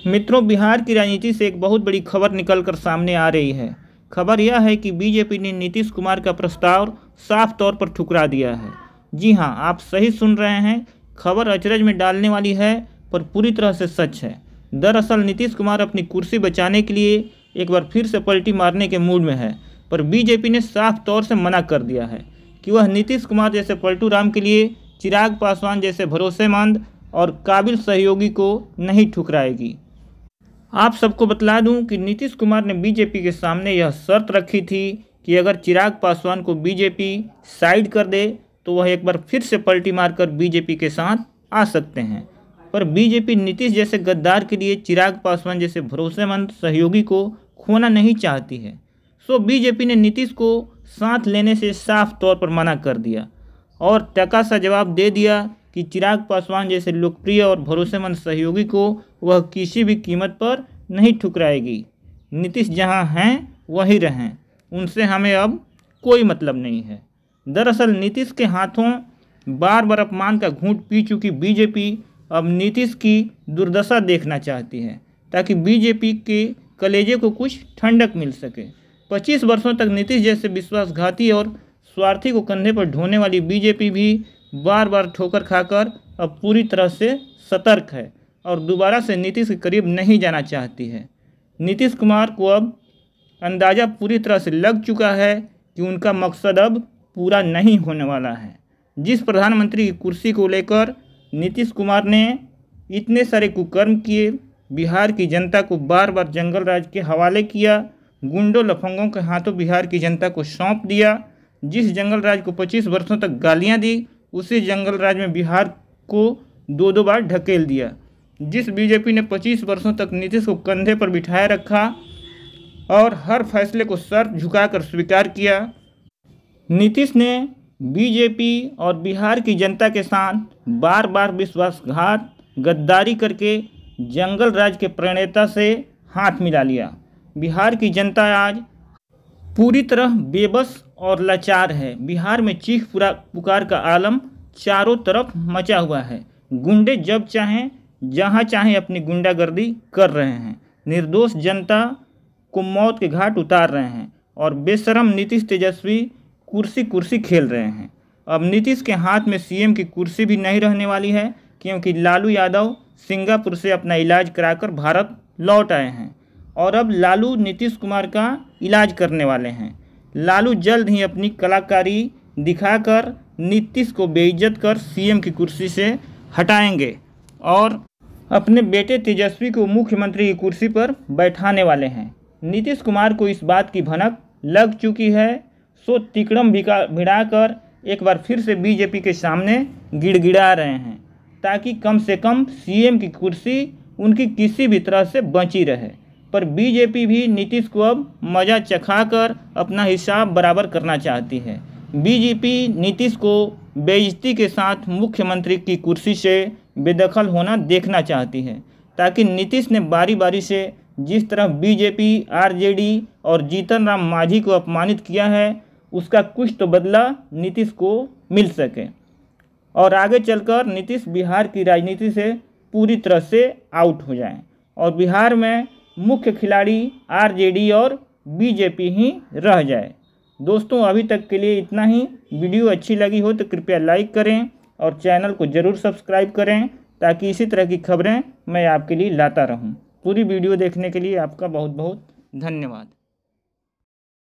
मित्रों, बिहार की राजनीति से एक बहुत बड़ी खबर निकलकर सामने आ रही है। खबर यह है कि बीजेपी ने नीतीश कुमार का प्रस्ताव साफ तौर पर ठुकरा दिया है। जी हां, आप सही सुन रहे हैं। खबर अचरज में डालने वाली है, पर पूरी तरह से सच है। दरअसल नीतीश कुमार अपनी कुर्सी बचाने के लिए एक बार फिर से पलटी मारने के मूड में है, पर बीजेपी ने साफ तौर से मना कर दिया है कि वह नीतीश कुमार जैसे पलटू राम के लिए चिराग पासवान जैसे भरोसेमंद और काबिल सहयोगी को नहीं ठुकराएगी। आप सबको बतला दूं कि नीतीश कुमार ने बीजेपी के सामने यह शर्त रखी थी कि अगर चिराग पासवान को बीजेपी साइड कर दे तो वह एक बार फिर से पलटी मारकर बीजेपी के साथ आ सकते हैं। पर बीजेपी नीतीश जैसे गद्दार के लिए चिराग पासवान जैसे भरोसेमंद सहयोगी को खोना नहीं चाहती है। सो बीजेपी ने नीतीश को साथ लेने से साफ तौर पर मना कर दिया और टका सा जवाब दे दिया कि चिराग पासवान जैसे लोकप्रिय और भरोसेमंद सहयोगी को वह किसी भी कीमत पर नहीं ठुकराएगी। नीतीश जहां हैं वहीं रहें, उनसे हमें अब कोई मतलब नहीं है। दरअसल नीतीश के हाथों बार बार अपमान का घूंट पी चुकी बीजेपी अब नीतीश की दुर्दशा देखना चाहती है, ताकि बीजेपी के कलेजे को कुछ ठंडक मिल सके। 25 वर्षों तक नीतीश जैसे विश्वासघाती और स्वार्थी को कंधे पर ढोने वाली बीजेपी भी बार बार ठोकर खाकर अब पूरी तरह से सतर्क है और दोबारा से नीतीश के करीब नहीं जाना चाहती है। नीतीश कुमार को अब अंदाज़ा पूरी तरह से लग चुका है कि उनका मकसद अब पूरा नहीं होने वाला है। जिस प्रधानमंत्री की कुर्सी को लेकर नीतीश कुमार ने इतने सारे कुकर्म किए, बिहार की जनता को बार बार जंगल राज के हवाले किया, गुंडों लफंगों के हाथों बिहार की जनता को सौंप दिया, जिस जंगल राज को 25 वर्षों तक गालियां दी, उसी जंगल राज में बिहार को 2-2 बार ढकेल दिया। जिस बीजेपी ने 25 वर्षों तक नीतीश को कंधे पर बिठाए रखा और हर फैसले को सर झुकाकर स्वीकार किया, नीतीश ने बीजेपी और बिहार की जनता के साथ बार बार विश्वासघात गद्दारी करके जंगल राज के प्रणेता से हाथ मिला लिया। बिहार की जनता आज पूरी तरह बेबस और लाचार है। बिहार में चीख पुकार का आलम चारों तरफ मचा हुआ है। गुंडे जब चाहें जहां चाहें अपनी गुंडागर्दी कर रहे हैं, निर्दोष जनता को मौत के घाट उतार रहे हैं और बेशरम नीतीश तेजस्वी कुर्सी कुर्सी खेल रहे हैं। अब नीतीश के हाथ में सीएम की कुर्सी भी नहीं रहने वाली है, क्योंकि लालू यादव सिंगापुर से अपना इलाज कराकर भारत लौट आए हैं और अब लालू नीतीश कुमार का इलाज करने वाले हैं। लालू जल्द ही अपनी कलाकारी दिखाकर नीतीश को बेइज्जत कर सीएम की कुर्सी से हटाएंगे और अपने बेटे तेजस्वी को मुख्यमंत्री की कुर्सी पर बैठाने वाले हैं। नीतीश कुमार को इस बात की भनक लग चुकी है, सो तिकड़म भिड़ाकर एक बार फिर से बीजेपी के सामने गिड़गिड़ा रहे हैं, ताकि कम से कम सीएम की कुर्सी उनकी किसी भी तरह से बची रहे। पर बीजेपी भी नीतीश को अब मज़ा चखाकर अपना हिसाब बराबर करना चाहती है। बीजेपी नीतीश को बेइज्जती के साथ मुख्यमंत्री की कुर्सी से बेदखल होना देखना चाहती है, ताकि नीतीश ने बारी बारी से जिस तरह बीजेपी, आरजेडी और जीतन राम मांझी को अपमानित किया है, उसका कुछ तो बदला नीतीश को मिल सके और आगे चलकर नीतीश बिहार की राजनीति से पूरी तरह से आउट हो जाएं और बिहार में मुख्य खिलाड़ी आरजेडी और बीजेपी ही रह जाए। दोस्तों, अभी तक के लिए इतना ही। वीडियो अच्छी लगी हो तो कृपया लाइक करें और चैनल को ज़रूर सब्सक्राइब करें, ताकि इसी तरह की खबरें मैं आपके लिए लाता रहूं। पूरी वीडियो देखने के लिए आपका बहुत बहुत धन्यवाद।